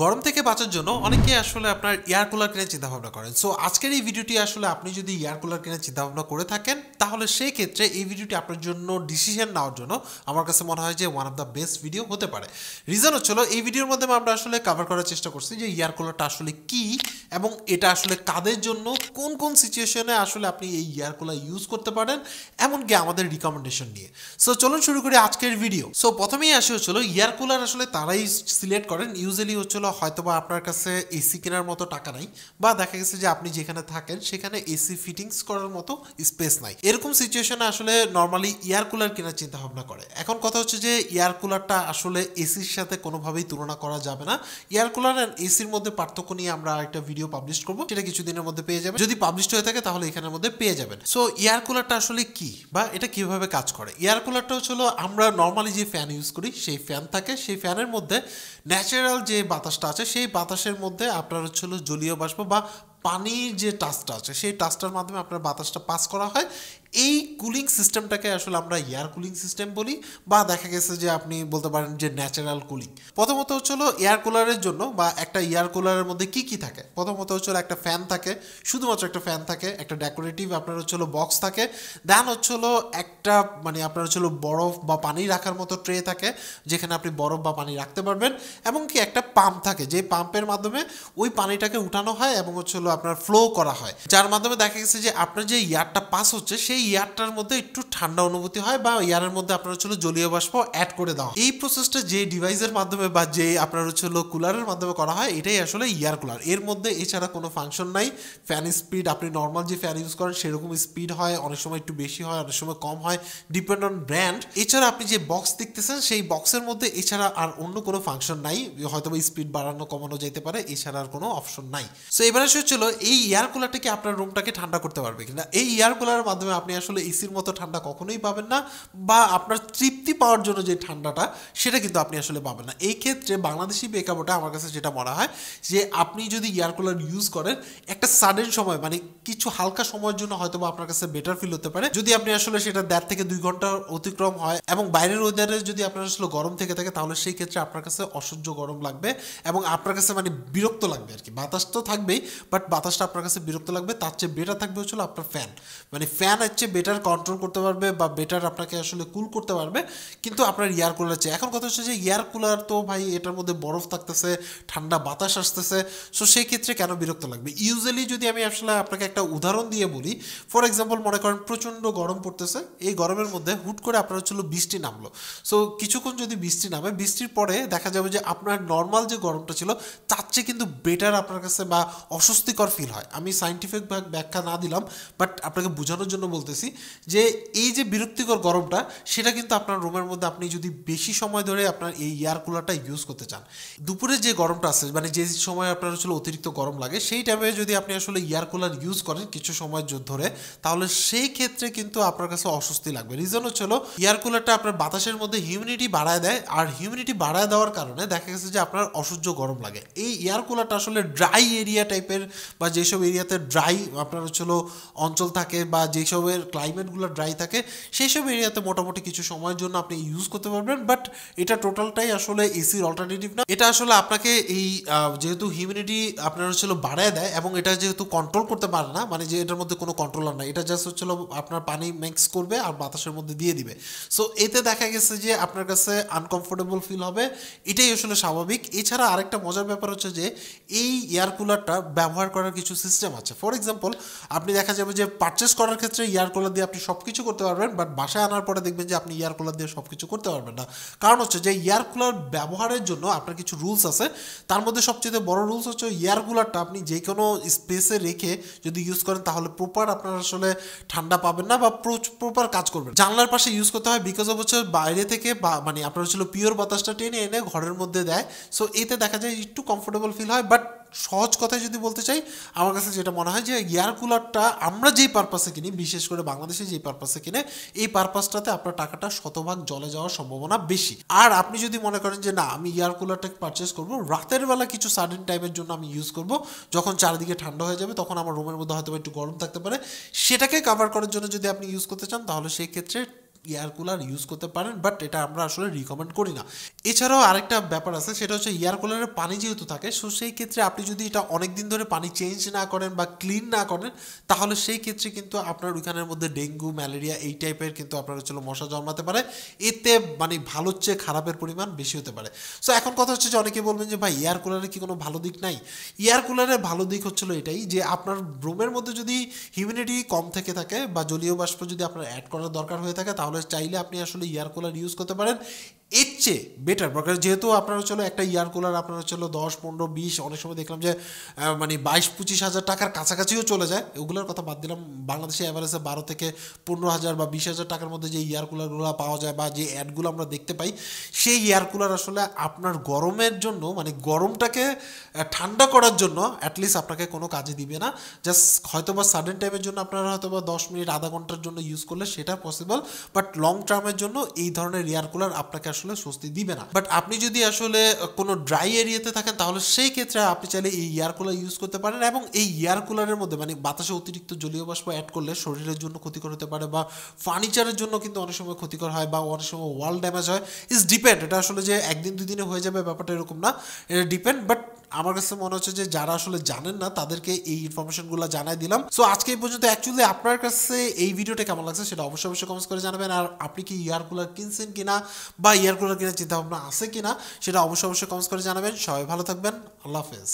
গরম থেকে বাঁচার জন্য অনেকে আসলে আপনার এয়ার কুলার কেনার চিন্তা ভাবনা করেন। সো আজকের এই ভিডিওটি আসলে আপনি যদি এয়ার কুলার কেনার চিন্তা ভাবনা করে থাকেন তাহলে সেই ক্ষেত্রে এই ভিডিওটি আপনার জন্য ডিসিশন নেওয়ার জন্য আমার কাছে মনে হয় যে one of the best video হতে পারে। রিজন হচ্ছিল এই ভিডিওর মধ্যে আমরা আসলে কভার করার চেষ্টা করছি যে এয়ার কুলারটা আসলে কি এবং এটা আসলে কাদের জন্য, কোন কোন সিচুয়েশনে আসলে আপনি এই এয়ার কুলার ইউজ করতে পারেন, এমনকি আমাদের রিকমেন্ডেশন নিয়ে। সো চলুন শুরু করি আজকের ভিডিও। সো প্রথমেই আসে হচ্ছিল এয়ার কুলার আসলে তারাই সিলেক্ট করেন ইউজুয়ালি হচ্ছিল হয়তোবা আপনার কাছে এসি কেনার মতো টাকা নাই, বা দেখা গেছে যে আপনি যেখানে থাকেন সেখানে এসি ফিটিংস করার মতো স্পেস নাই। এরকম সিচুয়েশনে আসলে নর্মালি এয়ার কুলার কেনার চিন্তা ভাবনা করে। এখন কথা হচ্ছে যে এয়ার কুলারটা আসলে এসির সাথে কোনোভাবেই তুলনা করা যাবে না। এয়ার কুলার এন্ড এসির মধ্যে পার্থক্য নিয়ে আমরা একটা ভিডিও পাবলিশ করবো, সেটা কিছুদিনের মধ্যে পেয়ে যাবেন। যদি পাবলিশ হয়ে থাকে তাহলে এখানের মধ্যে পেয়ে যাবেন। সো এয়ার কুলারটা আসলে কি বা এটা কিভাবে কাজ করে। এয়ার কুলারটা হচ্ছিল আমরা নর্মালি যে ফ্যান ইউজ করি সেই ফ্যান থাকে, সেই ফ্যানের মধ্যে ন্যাচারাল যে বাতাসটা আছে সেই বাতাসের মধ্যে আপনার হচ্ছিল জলীয় বাষ্প বা পানির যে টাচটা আছে সেই টাচটার মাধ্যমে আপনার বাতাসটা পাস করা হয়। এই কুলিং সিস্টেমটাকে আসলে আমরা এয়ার কুলিং সিস্টেম বলি, বা দেখা গেছে যে আপনি বলতে পারেন যে ন্যাচারাল কুলিং। প্রথমত হচ্ছিল এয়ার কুলারের জন্য বা একটা এয়ার কুলারের মধ্যে কি কি থাকে। প্রথমত হচ্ছিল একটা ফ্যান থাকে, শুধুমাত্র একটা ফ্যান থাকে, একটা ডেকোরেটিভ আপনার হচ্ছিল বক্স থাকে, দেন হচ্ছিল একটা আপনার হচ্ছিল বরফ বা পানি রাখার মতো ট্রে থাকে যেখানে আপনি বরফ বা পানি রাখতে পারবেন, এবং কি একটা পাম্প থাকে যে পাম্পের মাধ্যমে ওই পানিটাকে উঠানো হয় এবং হচ্ছিল আপনার ফ্লো করা হয়, যার মাধ্যমে দেখা গেছে যে আপনার যে এয়ারটা পাস হচ্ছে সেই এয়ারটার মধ্যে একটু ঠান্ডা অনুভূতি হয় বা এয়ারের মধ্যে আপনার হচ্ছিল জলীয় বাষ্প অ্যাড করে দেওয়া। এই প্রসেসটা যে ডিভাইসের মাধ্যমে বা যে আপনার হচ্ছিল কুলারের মাধ্যমে করা হয় এটাই আসলে এয়ার কুলার। এর মধ্যে এছাড়া কোনো ফাংশন নাই। ফ্যান স্পিড আপনি নর্মাল যে ফ্যান ইউজ করেন সেরকম স্পিড হয়, অনেক সময় একটু বেশি হয়, অনেক সময় কম হয়, ডিপেন্ড অন ব্র্যান্ড। এছাড়া আপনি যে বক্স দেখতেছেন সেই বক্সের মধ্যে এছাড়া আর অন্য কোনো ফাংশন নাই, হয়তো স্পিড বাড়ানো কমানো যেতে পারে, এছাড়া আর কোনো অপশন নাই। সো এবার হচ্ছিল এই এয়ার কুলারটাকে আপনার রুমটাকে ঠান্ডা করতে পারবে কিনা। এই এয়ার কুলারের মাধ্যমে আপনি আসলে এসির মতো ঠান্ডা কখনোই পাবেন না, বা আপনার তৃপ্তি পাওয়ার জন্য যে ঠান্ডাটা সেটা কিন্তু আপনি আসলে পাবেন না। এই ক্ষেত্রে বাংলাদেশি প্রেক্ষাপটে আমার কাছে যেটা মনে হয় যে আপনি যদি এয়ার কুলার ইউজ করেন একটা সাডেন সময় কিছু হালকা সময়ের জন্য হয়তো বা আপনার কাছে বেটার ফিল হতে পারে, যদি আপনি আসলে সেটা 1.5 থেকে 2 ঘন্টা অতিক্রম হয় এবং বাইরের ওয়েদারে যদি আপনার আসলে গরম থেকে থাকে তাহলে সেই ক্ষেত্রে আপনার কাছে অসহ্য গরম লাগবে এবং আপনার কাছে বিরক্ত লাগবে আর কি। বাতাস তো থাকবেই, বাট বাতাসটা আপনার কাছে বিরক্ত লাগবে। তার চেয়ে বেটার থাকবে হচ্ছিল আপনার ফ্যান। ফ্যান হচ্ছে বেটার কন্ট্রোল করতে পারবে বা বেটার আপনাকে আসলে কুল করতে পারবে, কিন্তু আপনার এয়ার কুলার চেয়ে। এখন কথা হচ্ছে যে এয়ার কুলার তো ভাই এটার মধ্যে বরফ থাকতেছে, ঠান্ডা বাতাস আসতেছে, সো সেই ক্ষেত্রে কেন বিরক্ত লাগবে। ইউজুয়ালি যদি আমি আসলে আপনাকে একটা উদাহরণ দিয়ে বলি, ফর এক্সাম্পল মনে করেন প্রচণ্ড গরম পড়তেছে, এই গরমের মধ্যে হুট করে আপনার হচ্ছিল বৃষ্টি নামলো। সো কিছুক্ষণ যদি বৃষ্টি নামে, বৃষ্টির পরে দেখা যাবে যে আপনার নর্মাল যে গরমটা ছিল তার চেয়ে কিন্তু বেটার আপনার কাছে বা অস্বস্তিকর ফিল হয়। আমি সাইন্টিফিক ব্যাখ্যা না দিলাম, বাট আপনাকে বোঝানোর জন্য বলতেছি যে এই যে বিরক্তিকর গরমটা সেটা কিন্তু আপনার রুমের মধ্যে আপনি যদি বেশি সময় ধরে আপনার এই এয়ার কুলারটা ইউজ করতে চান, দুপুরে যে গরমটা আছে যে সময় আপনার আসলে অতিরিক্ত গরম লাগে সেই টাইমে যদি আপনি আসলে এয়ার কুলার ইউজ করেন কিছু সময় ধরে, তাহলে সেই ক্ষেত্রে কিন্তু আপনার কাছে অস্বস্তি লাগবে। রিজন হচ্ছিল এয়ার কুলারটা আপনার বাতাসের মধ্যে হিউমিডিটি বাড়ায় দেয়, আর হিউমিডিটি বাড়ায় দেওয়ার কারণে দেখা গেছে যে আপনার অসহ্য গরম লাগে। এই এয়ার কুলারটা আসলে ড্রাই এরিয়া টাইপের বা যেসব এরিয়াতে ড্রাই আপনার হচ্ছিল অঞ্চল থাকে বা যেসবের ক্লাইমেটগুলো ড্রাই থাকে সেই সব এরিয়াতে মোটামুটি কিছু সময়ের জন্য আপনি ইউজ করতে পারবেন, বাট এটা টোটালটাই আসলে এসির অল্টারনেটিভ না। এটা আসলে আপনাকে এই যেহেতু হিউমিডিটি আপনার হচ্ছিল বাড়ায় দেয় এবং এটা যেহেতু কন্ট্রোল করতে পারে না, যে এটার মধ্যে কোনো কন্ট্রোলার নাই, এটা জাস্ট হচ্ছিল আপনার পানি মিক্স করবে আর বাতাসের মধ্যে দিয়ে দিবে। সো এতে দেখা গেছে যে আপনার কাছে আনকমফোর্টেবল ফিল হবে, এটাই আসলে স্বাভাবিক। এছাড়া আরেকটা মজার ব্যাপার হচ্ছে যে এই এয়ার কুলারটা ব্যবহার করার কিছু সিস্টেম আছে। ফর এক্সাম্পল আপনি দেখা যাবে যে পারচেস করার ক্ষেত্রে এয়ার কুলার দিয়ে আপনি সব কিছু করতে পারবেন, বাট বাসায় আনার পরে দেখবেন যে আপনি এয়ার কুলার দিয়ে সব কিছু করতে পারবেন না। কারণ হচ্ছে যে এয়ার কুলার ব্যবহারের জন্য আপনার কিছু রুলস আছে, তার মধ্যে সবচেয়ে বড় রুলস হচ্ছে এয়ার কুলারটা আপনি যে কোনো স্পেসে রেখে যদি ইউজ করেন তাহলে প্রপার আপনার আসলে ঠান্ডা পাবেন না বা প্রপার কাজ করবেন। জানলার পাশে ইউজ করতে হয়, বিকজ অফ হচ্ছে বাইরে থেকে আপনার হচ্ছিল পিওর বাতাসটা টেনে এনে ঘরের মধ্যে দেয়। সো এতে দেখা যায় একটু কমফোর্টেবল ফিল হয়। বাট সহজ কথায় যদি বলতে চাই, আমার কাছে যেটা মনে হয় যে এয়ার কুলারটা আমরা যেই পারপাসে কিনি, বিশেষ করে বাংলাদেশে যেই পারপাসে কিনে, এই পারপাসটাতে আপনার টাকাটা শতভাগ জলে যাওয়ার সম্ভাবনা বেশি। আর আপনি যদি মনে করেন যে না আমি এয়ার কুলারটা পারচেস করবো রাতের বেলা কিছু সাডেন টাইমের জন্য আমি ইউজ করব, যখন চারিদিকে ঠান্ডা হয়ে যাবে তখন আমার রুমের মধ্যে হয়তো একটু গরম থাকতে পারে, সেটাকে কাভার করার জন্য যদি আপনি ইউজ করতে চান তাহলে সেই ক্ষেত্রে এয়ার কুলার ইউজ করতে পারেন, বাট এটা আমরা আসলে রিকমেন্ড করি না। এছাড়াও আরেকটা ব্যাপার আছে, সেটা হচ্ছে এয়ার কুলারের পানি যেহেতু থাকে, সো সেই ক্ষেত্রে আপনি যদি এটা অনেক দিন ধরে পানি চেঞ্জ না করেন বা ক্লিন না করেন, তাহলে সেই ক্ষেত্রে কিন্তু আপনার ওইখানের মধ্যে ডেঙ্গু, ম্যালেরিয়া এই টাইপের কিন্তু আপনার হচ্ছে মশা জন্মাতে পারে। এতে মানে ভালোর চেয়ে খারাপের পরিমাণ বেশি হতে পারে। সো এখন কথা হচ্ছে যে অনেকে বলবেন যে ভাই এয়ার কুলারের কি কোনো ভালো দিক নাই? এয়ার কুলারের ভালো দিক হচ্ছিল এটাই যে আপনার রুমের মধ্যে যদি হিউমিডিটি কম থেকে থাকে বা জলীয় বাষ্প যদি আপনার অ্যাড করার দরকার হয়ে থাকে, তাহলে চাইলে আপনি আসলে এয়ার কুলার ইউজ করতে পারেন। এর চেয়ে বেটার প্রকার, যেহেতু আপনার হচ্ছিল একটা এয়ার কুলার আপনার হচ্ছিল 10, 15, 20, অনেক সময় দেখলাম যে মানে 22-25 হাজার টাকার কাছাকাছিও চলে যায়। ওগুলোর কথা বাদ দিলাম, বাংলাদেশে অ্যাভারেজে 12 থেকে 15 হাজার বা 20 হাজার টাকার মধ্যে যে এয়ার কুলারগুলো পাওয়া যায় বা যে অ্যাডগুলো আমরা দেখতে পাই, সেই এয়ার কুলার আসলে আপনার গরমের জন্য মানে গরমটাকে ঠান্ডা করার জন্য অ্যাটলিস্ট আপনাকে কোনো কাজে দিবে না। জাস্ট হয়তো বা সাডেন টাইমের জন্য আপনারা হয়তো বা 10 মিনিট আধা ঘন্টার জন্য ইউজ করলে সেটা পসিবল, বাট লং টার্মের জন্য এই ধরনের এয়ার কুলার আপনাকে আসলে স্বস্তি দিবে না। বাট আপনি যদি আসলে কোনো ড্রাই এরিয়াতে থাকেন, তাহলে সেই ক্ষেত্রে আপনি চাইলে এই এয়ার কুলার ইউজ করতে পারেন। এবং এই এয়ার কুলারের মধ্যে মানে বাতাসে অতিরিক্ত জলীয় বাষ্প অ্যাড করলে শরীরের জন্য ক্ষতিকর হতে পারে বা ফার্নিচারের জন্য কিন্তু অনেক সময় ক্ষতিকর হয় বা অনেক সময় ওয়াল ড্যামেজ হয়। ইটস ডিপেন্ড, এটা আসলে যে একদিন দুদিনে হয়ে যাবে ব্যাপারটা এরকম না, এটা ডিপেন্ড। বাট আমার কাছে মনে হচ্ছে যে যারা আসলে জানেন না তাদেরকে এই ইনফরমেশনগুলো জানাই দিলাম। সো আজকে এই পর্যন্ত। অ্যাকচুয়ালি আপনার কাছে এই ভিডিওটা কেমন লাগছে সেটা অবশ্যই অবশ্যই কমেন্টস করে জানাবেন। আর আপনি কি এয়ার কুলার কিনছেন কিনা বা এয়ার কুলার কেনার চিন্তা ভাবনা আছে কিনা সেটা অবশ্যই অবশ্যই কমেন্টস করে জানাবেন। সবাই ভালো থাকবেন, আল্লাহ হাফেজ।